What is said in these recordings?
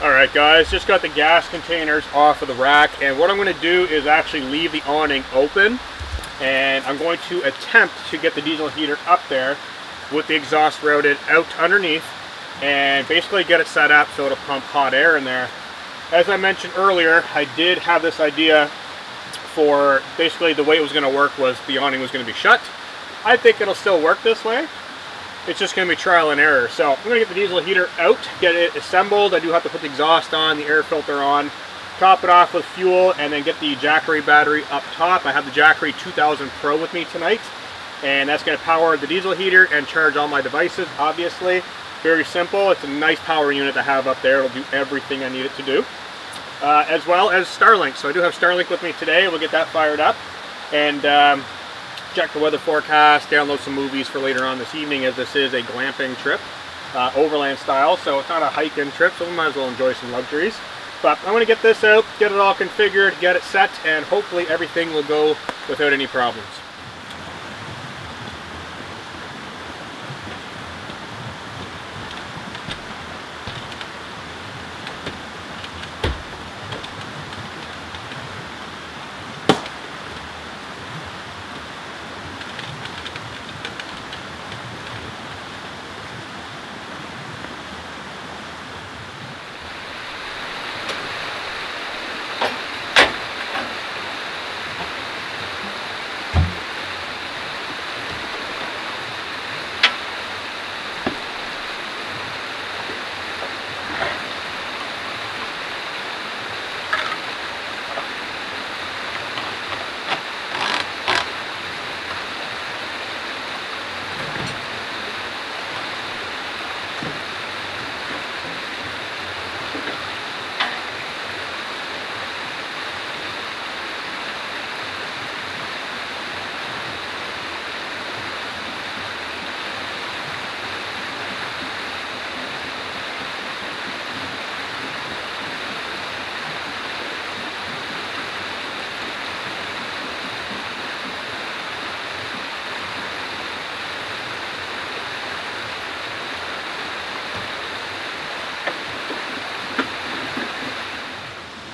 Alright guys, just got the gas containers off of the rack, and what I'm going to do is actually leave the awning open, and I'm going to attempt to get the diesel heater up there with the exhaust routed out underneath and basically get it set up so it'll pump hot air in there. As I mentioned earlier, I did have this idea for basically the way it was going to work was the awning was going to be shut. I think it'll still work this way. It's just going to be trial and error. So I'm going to get the diesel heater out, get it assembled. I do have to put the exhaust on, the air filter on, top it off with fuel, and then get the Jackery battery up top. I have the Jackery 2000 Pro with me tonight, and that's going to power the diesel heater and charge all my devices, obviously. Very simple. It's a nice power unit to have up there. It'll do everything I need it to do. As well as Starlink. So I do have Starlink with me today. We'll get that fired up and check the weather forecast, download some movies for later on this evening, as this is a glamping trip, overland style, so it's not a hike-in trip, so we might as well enjoy some luxuries. But I'm going to get this out, get it all configured, get it set, and hopefully everything will go without any problems.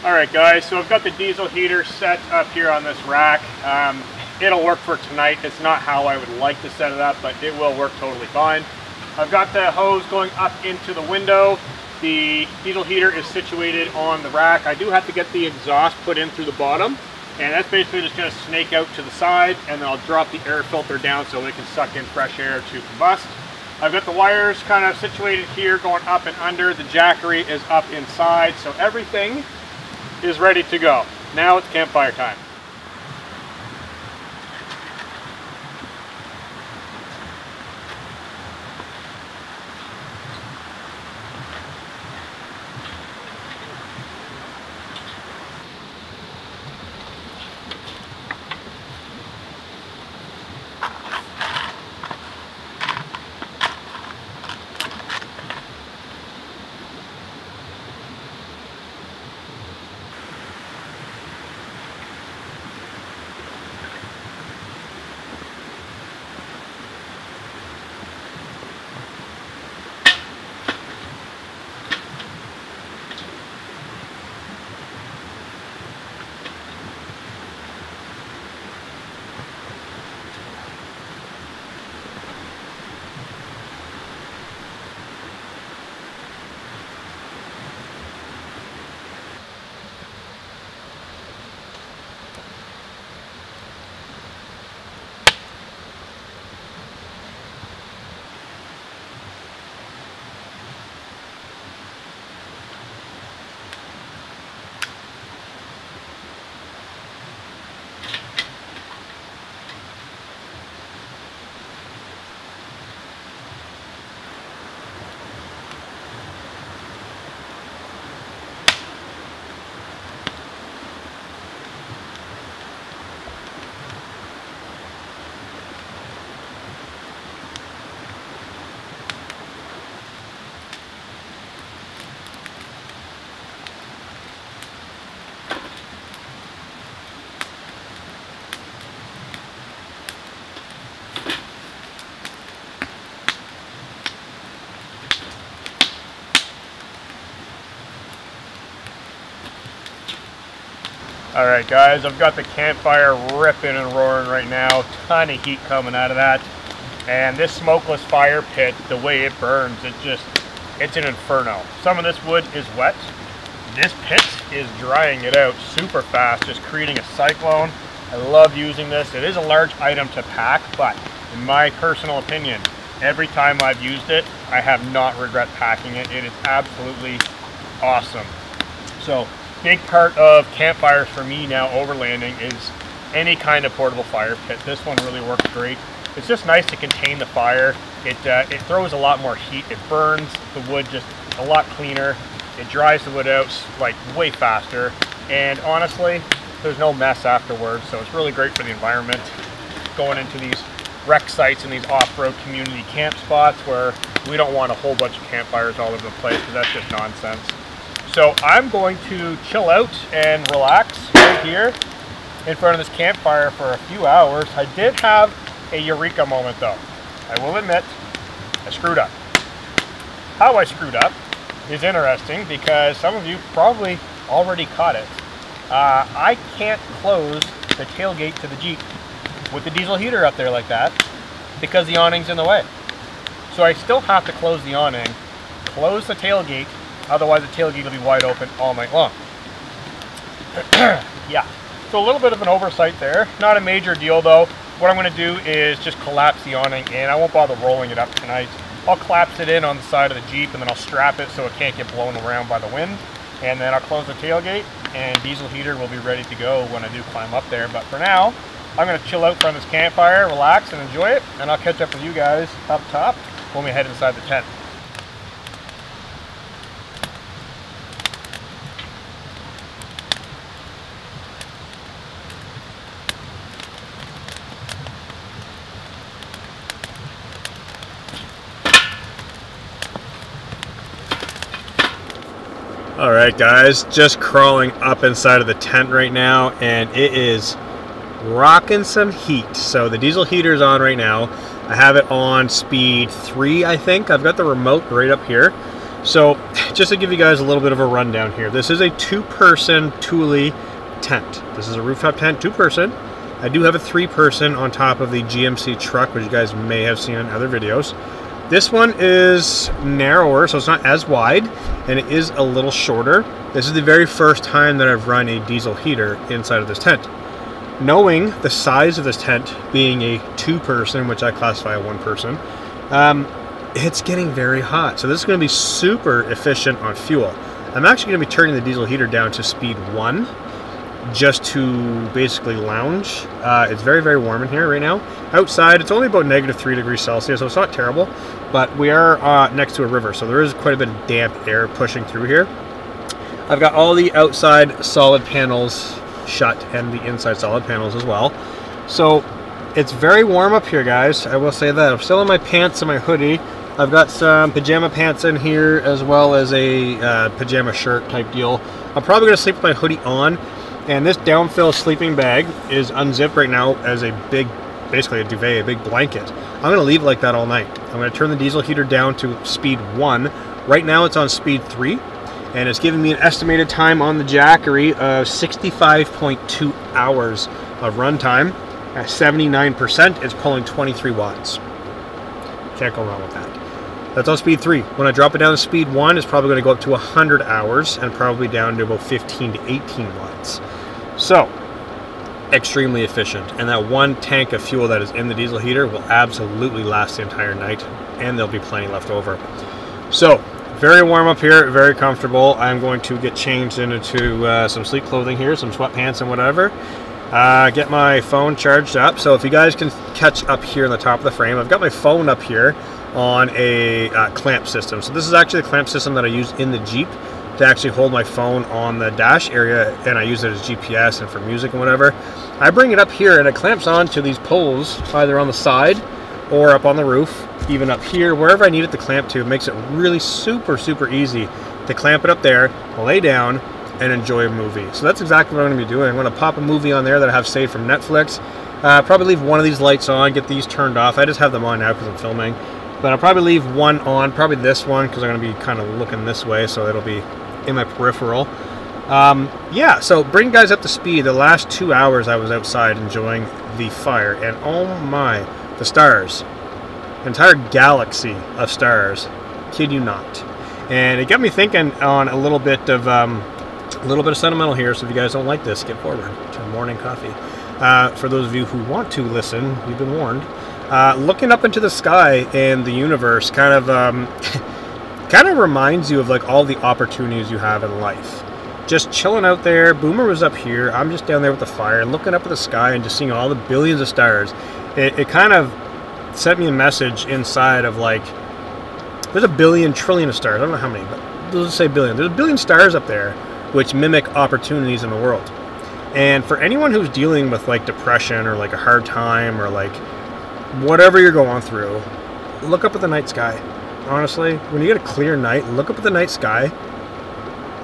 Alright guys, so I've got the diesel heater set up here on this rack. It'll work for tonight. It's not how I would like to set it up, but it will work totally fine. I've got the hose going up into the window. The diesel heater is situated on the rack. I do have to get the exhaust put in through the bottom, and that's basically just going to snake out to the side, and then I'll drop the air filter down so it can suck in fresh air to combust. I've got the wires kind of situated here going up and under. The jackery is up inside, so everything is ready to go. Now it's campfire time. Alright guys, I've got the campfire ripping and roaring right now. Ton of heat coming out of that. And this smokeless fire pit, the way it burns, it's an inferno. Some of this wood is wet. This pit is drying it out super fast, just creating a cyclone. I love using this. It is a large item to pack, but in my personal opinion, every time I've used it, I have not regret packing it. It is absolutely awesome. So, big part of campfires for me now overlanding is any kind of portable fire pit. This one really works great. It's just nice to contain the fire. It throws a lot more heat. It burns the wood just a lot cleaner. It dries the wood out like way faster. And honestly, there's no mess afterwards. So it's really great for the environment. Going into these rec sites and these off-road community camp spots where we don't want a whole bunch of campfires all over the place because that's just nonsense. So I'm going to chill out and relax right here in front of this campfire for a few hours. I did have a eureka moment though. I will admit, I screwed up. How I screwed up is interesting because some of you probably already caught it. I can't close the tailgate to the Jeep with the diesel heater up there like that because the awning's in the way. So I still have to close the awning, close the tailgate, otherwise the tailgate will be wide open all night long. Yeah, so a little bit of an oversight there. Not a major deal though. What I'm going to do is just collapse the awning, and I won't bother rolling it up tonight. I'll collapse it in on the side of the Jeep, and then I'll strap it so it can't get blown around by the wind. And then I'll close the tailgate, and diesel heater will be ready to go when I do climb up there. But for now, I'm going to chill out from this campfire, relax and enjoy it, and I'll catch up with you guys up top when we head inside the tent. Alright guys, just crawling up inside of the tent right now, and it is rocking some heat. So the diesel heater is on right now. I have it on speed 3, I think. I've got the remote right up here. So just to give you guys a little bit of a rundown here, this is a 2-person Thule tent. This is a rooftop tent, 2-person. I do have a 3-person on top of the GMC truck, which you guys may have seen in other videos. This one is narrower, so it's not as wide, and it is a little shorter. This is the very first time that I've run a diesel heater inside of this tent. Knowing the size of this tent being a 2-person, which I classify a 1-person, it's getting very hot. So this is going to be super efficient on fuel. I'm actually going to be turning the diesel heater down to speed 1 just to basically lounge. It's very, very warm in here right now. Outside, it's only about -3 degrees Celsius, so it's not terrible, but we are next to a river, so there is quite a bit of damp air pushing through here. I've got all the outside solid panels shut and the inside solid panels as well. So it's very warm up here, guys. I will say that. I'm still in my pants and my hoodie. I've got some pajama pants in here as well as a pajama shirt type deal. I'm probably going to sleep with my hoodie on, and this downfill sleeping bag is unzipped right now as a big, basically a duvet, a big blanket. I'm going to leave it like that all night. I'm going to turn the diesel heater down to speed 1. Right now it's on speed 3, and it's giving me an estimated time on the Jackery of 65.2 hours of run time. At 79%, it's pulling 23 watts. Can't go wrong with that. That's on speed 3. When I drop it down to speed 1, it's probably going to go up to 100 hours and probably down to about 15 to 18 watts. So, extremely efficient. And that 1 tank of fuel that is in the diesel heater will absolutely last the entire night, and there'll be plenty left over. So, very warm up here, very comfortable. I'm going to get changed into some sleep clothing here, some sweatpants and whatever. Get my phone charged up. So if you guys can catch up here on the top of the frame, I've got my phone up here on a clamp system. So this is actually the clamp system that I use in the Jeep to actually hold my phone on the dash area, and I use it as GPS and for music and whatever. I bring it up here and it clamps onto these poles either on the side or up on the roof, even up here, wherever I need it to clamp to. It makes it really super, super easy to clamp it up there, lay down, and enjoy a movie. So that's exactly what I'm going to be doing. I'm going to pop a movie on there that I have saved from Netflix. Probably leave one of these lights on, get these turned off. I just have them on now because I'm filming. But I'll probably leave one on, probably this one, because I'm going to be kind of looking this way, so it'll be in my peripheral. Yeah, so bring guys up to speed. The last 2 hours I was outside enjoying the fire, and oh my, the stars. An entire galaxy of stars. Kid you not. And it got me thinking on a little bit of sentimental here, so if you guys don't like this, skip forward to morning coffee. For those of you who want to listen, you've been warned. Looking up into the sky and the universe kind of kind of reminds you of like all the opportunities you have in life. Just chilling out there. Boomer was up here. I'm just down there with the fire and looking up at the sky and just seeing all the billions of stars. It kind of sent me a message inside of like, there's a billion trillion of stars. I don't know how many, but let's say billion. There's a billion stars up there which mimic opportunities in the world. And for anyone who's dealing with like depression or like a hard time or like whatever you're going through, look up at the night sky. Honestly, when you get a clear night, look up at the night sky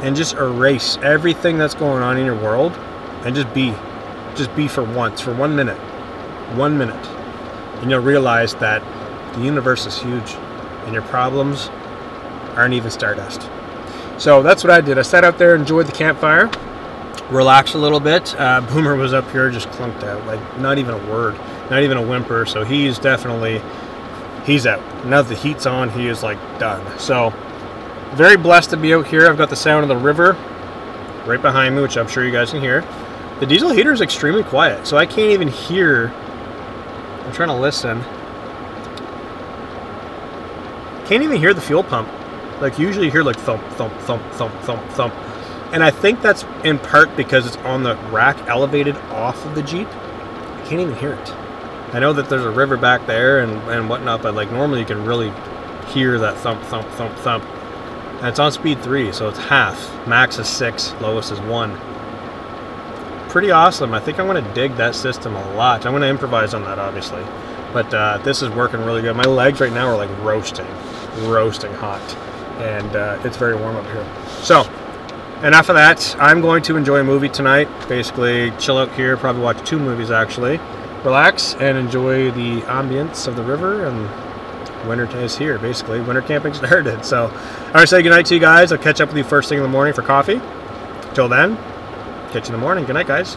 and just erase everything that's going on in your world and just be for once, for 1 minute. 1 minute. And you'll realize that the universe is huge and your problems aren't even stardust. So that's what I did. I sat out there, enjoyed the campfire, relaxed a little bit. Boomer was up here just clunked out, like not even a word, not even a whimper. So he's out. Now that the heat's on, he is like done. So very blessed to be out here. I've got the sound of the river right behind me, which I'm sure you guys can hear. The diesel heater is extremely quiet, so I can't even hear. I'm trying to listen. Can't even hear the fuel pump. Like usually you hear like thump, thump, thump, thump, thump, thump. And I think that's in part because it's on the rack elevated off of the Jeep. I can't even hear it. I know that there's a river back there and whatnot, but like normally you can really hear that thump, thump, thump, thump. And it's on speed 3, so it's half. Max is 6, lowest is 1. Pretty awesome. I think I'm going to dig that system a lot. I'm going to improvise on that, obviously. But this is working really good. My legs right now are like roasting hot. And it's very warm up here. So, enough of that. I'm going to enjoy a movie tonight. Basically, chill out here, probably watch 2 movies actually. Relax and enjoy the ambience of the river and winter is here, basically. Winter camping started. So I'm gonna say goodnight to you guys. I'll catch up with you first thing in the morning for coffee. Till then, catch you in the morning. Good night, guys.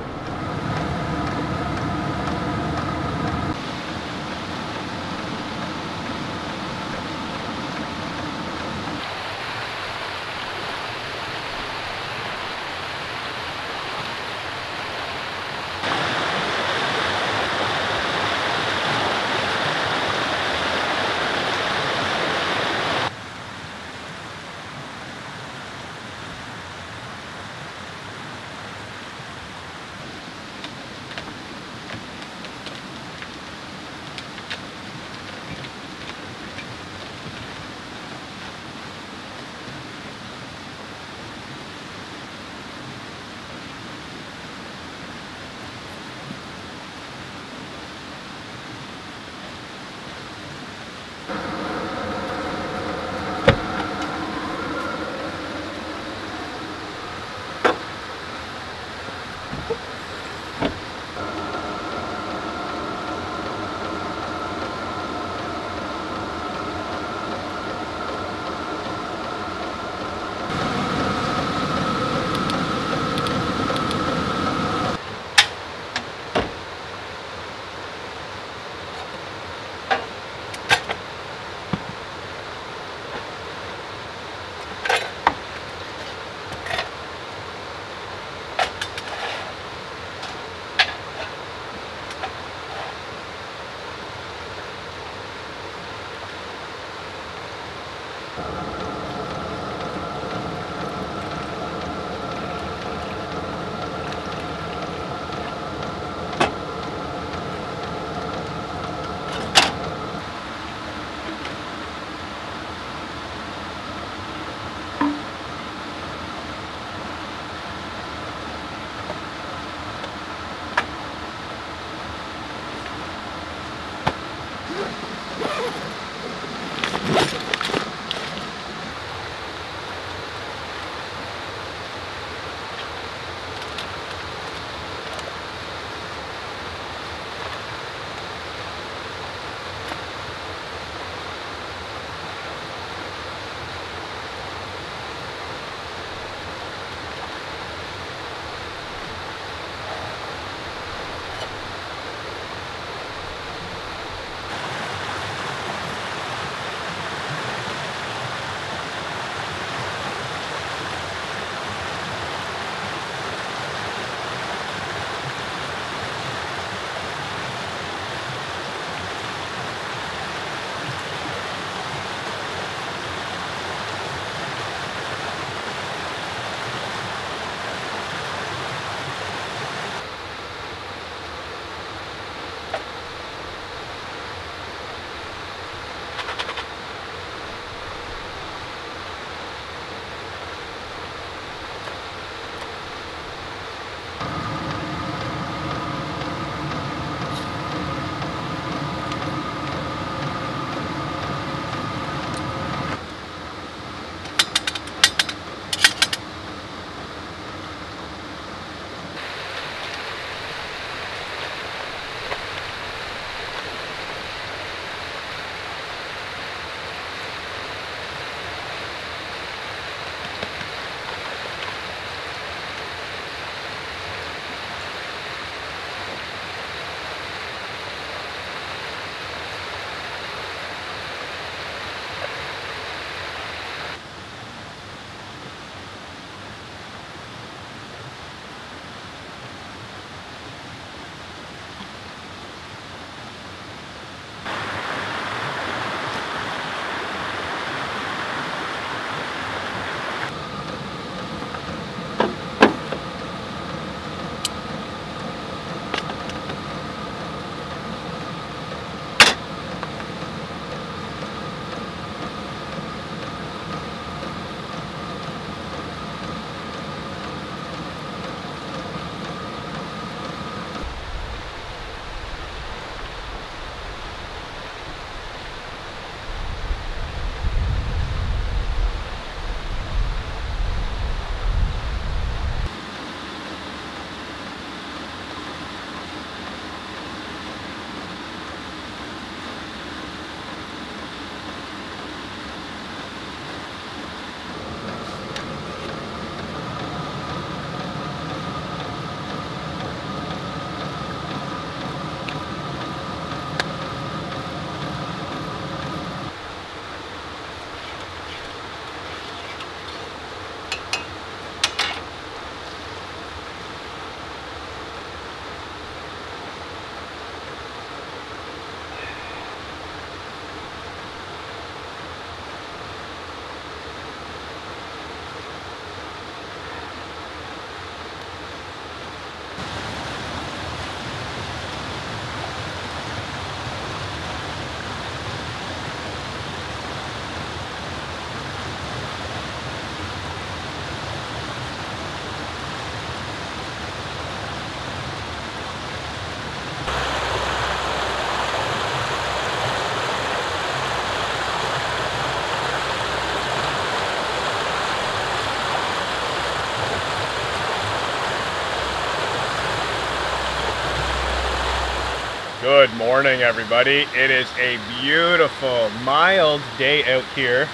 morning, everybody. It is a beautiful, mild day out here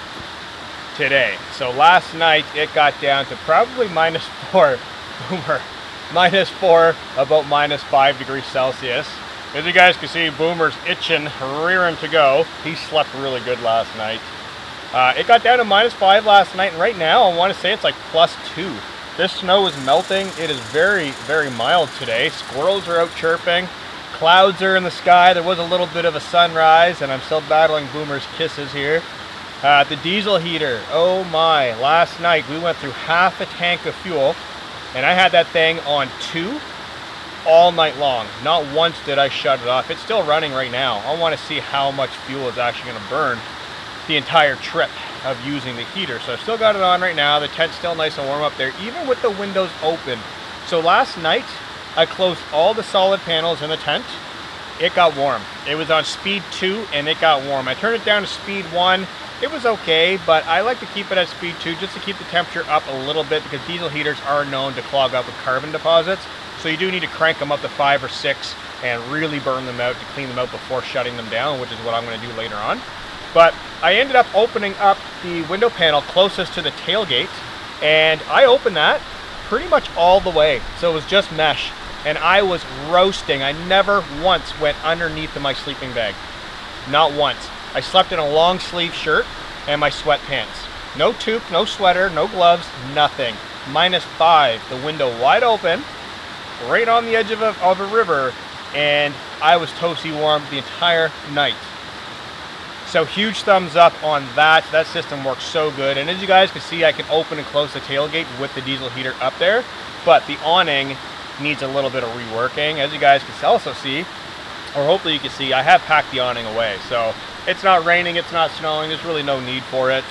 today. So last night it got down to probably -4, Boomer, -4, about -5 degrees Celsius. As you guys can see, Boomer's itching, rearing to go. He slept really good last night. It got down to -5 last night, and right now I want to say it's like +2. This snow is melting. It is very, very mild today. Squirrels are out chirping. Clouds are in the sky. There was a little bit of a sunrise, and I'm still battling Boomer's kisses here. The diesel heater, oh my, last night we went through half a tank of fuel, and I had that thing on 2 all night long. Not once did I shut it off. It's still running right now. I want to see how much fuel is actually going to burn the entire trip of using the heater. So I've still got it on right now. The tent's still nice and warm up there, even with the windows open. So last night I closed all the solid panels in the tent. It got warm. It was on speed 2 and it got warm. I turned it down to speed 1. It was okay, but I like to keep it at speed 2 just to keep the temperature up a little bit, because diesel heaters are known to clog up with carbon deposits. So you do need to crank them up to 5 or 6 and really burn them out to clean them out before shutting them down, which is what I'm going to do later on. But I ended up opening up the window panel closest to the tailgate, and I opened that pretty much all the way. So it was just mesh, and I was roasting. I never once went underneath of my sleeping bag. Not once. I slept in a long sleeve shirt and my sweatpants. No toque, no sweater, no gloves, nothing. -5, the window wide open, right on the edge of a river, and I was toasty warm the entire night. So huge thumbs up on that. That system works so good. And as you guys can see, I can open and close the tailgate with the diesel heater up there, but the awning needs a little bit of reworking. As you guys can also see, or hopefully you can see, I have packed the awning away. So it's not raining, it's not snowing, there's really no need for it.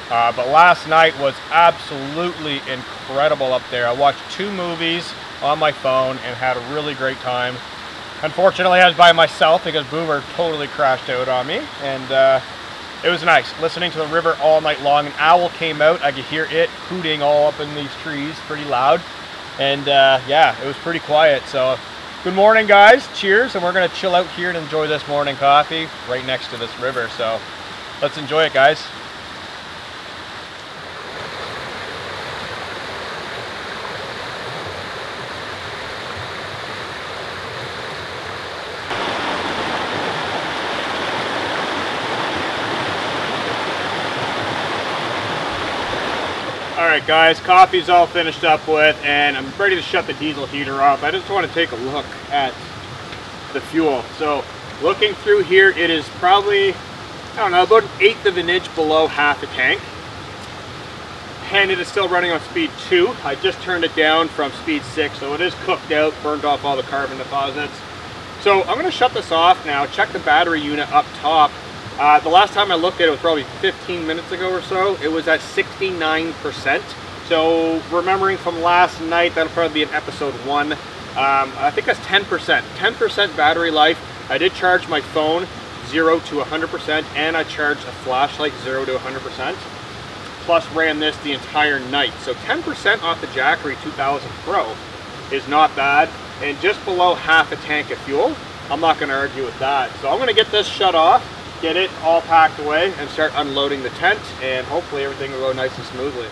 But last night was absolutely incredible up there. I watched 2 movies on my phone and had a really great time. Unfortunately, I was by myself because Boomer totally crashed out on me, and it was nice listening to the river all night long. An owl came out. I could hear it hooting all up in these trees pretty loud, and yeah, it was pretty quiet. So good morning, guys. Cheers, and we're gonna chill out here and enjoy this morning coffee right next to this river. So let's enjoy it, guys. Alright guys, coffee's all finished up with, and I'm ready to shut the diesel heater off. I just want to take a look at the fuel. So looking through here, it is probably, I don't know, about 1/8 of an inch below half a tank. And it is still running on speed 2. I just turned it down from speed 6, so it is cooked out, burned off all the carbon deposits. So I'm going to shut this off now, check the battery unit up top. The last time I looked at it was probably 15 minutes ago or so. It was at 69%. So remembering from last night, that'll probably be in episode 1. I think that's 10%. 10% battery life. I did charge my phone 0 to 100%, and I charged a flashlight 0 to 100%. Plus ran this the entire night. So 10% off the Jackery 2000 Pro is not bad, and just below half a tank of fuel. I'm not going to argue with that. So I'm going to get this shut off, get it all packed away, and start unloading the tent, and hopefully everything will go nice and smoothly.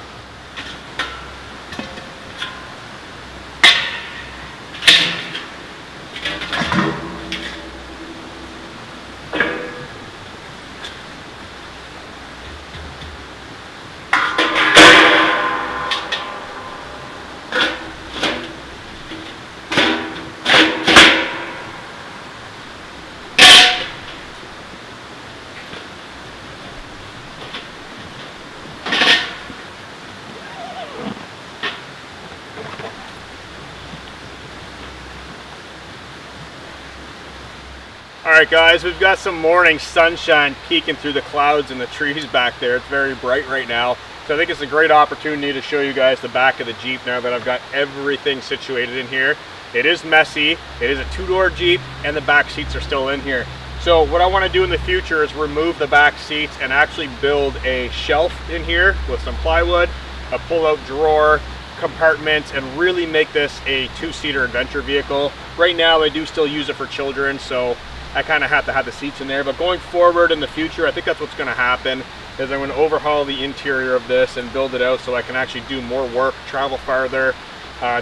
Alright guys, we've got some morning sunshine peeking through the clouds and the trees back there. It's very bright right now. So I think it's a great opportunity to show you guys the back of the Jeep now that I've got everything situated in here. It is messy, it is a 2-door Jeep, and the back seats are still in here. So what I want to do in the future is remove the back seats and actually build a shelf in here with some plywood, a pull-out drawer, compartments, and really make this a 2-seater adventure vehicle. Right now I do still use it for children, so I kind of have to have the seats in there. But going forward in the future, I think that's what's going to happen, is I'm going to overhaul the interior of this and build it out so I can actually do more work, travel farther,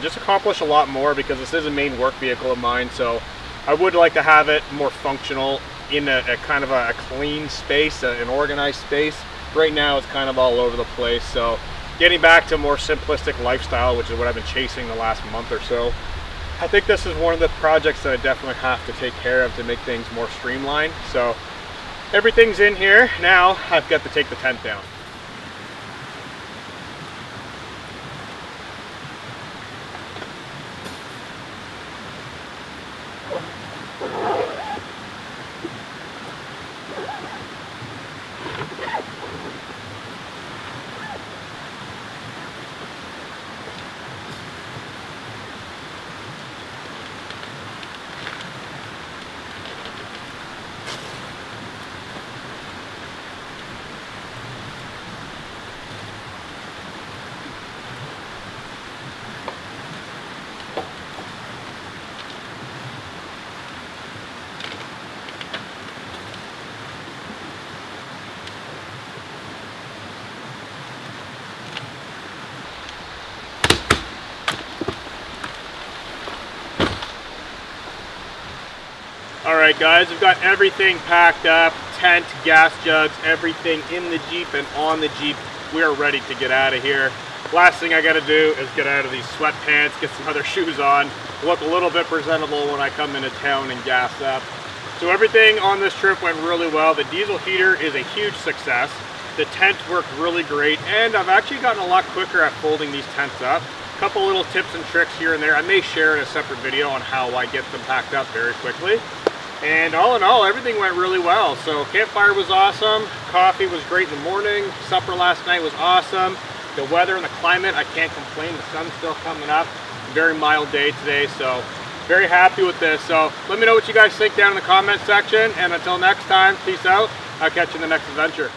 just accomplish a lot more, because this is a main work vehicle of mine. So I would like to have it more functional in a kind of a clean space, an organized space. Right now it's kind of all over the place, so getting back to a more simplistic lifestyle, which is what I've been chasing the last month or so. I think this is one of the projects that I definitely have to take care of to make things more streamlined. So everything's in here. Now I've got to take the tent down. Alright guys, we've got everything packed up, tent, gas jugs, everything in the Jeep and on the Jeep. We are ready to get out of here. Last thing I gotta do is get out of these sweatpants, get some other shoes on, look a little bit presentable when I come into town and gas up. So everything on this trip went really well. The diesel heater is a huge success. The tent worked really great, and I've actually gotten a lot quicker at folding these tents up. A couple little tips and tricks here and there. I may share in a separate video on how I get them packed up very quickly. And all in all, everything went really well. So campfire was awesome, coffee was great in the morning, supper last night was awesome. The weather and the climate, I can't complain. The sun's still coming up. Very mild day today, so very happy with this. So let me know what you guys think down in the comment section, and until next time, peace out. I'll catch you in the next adventure.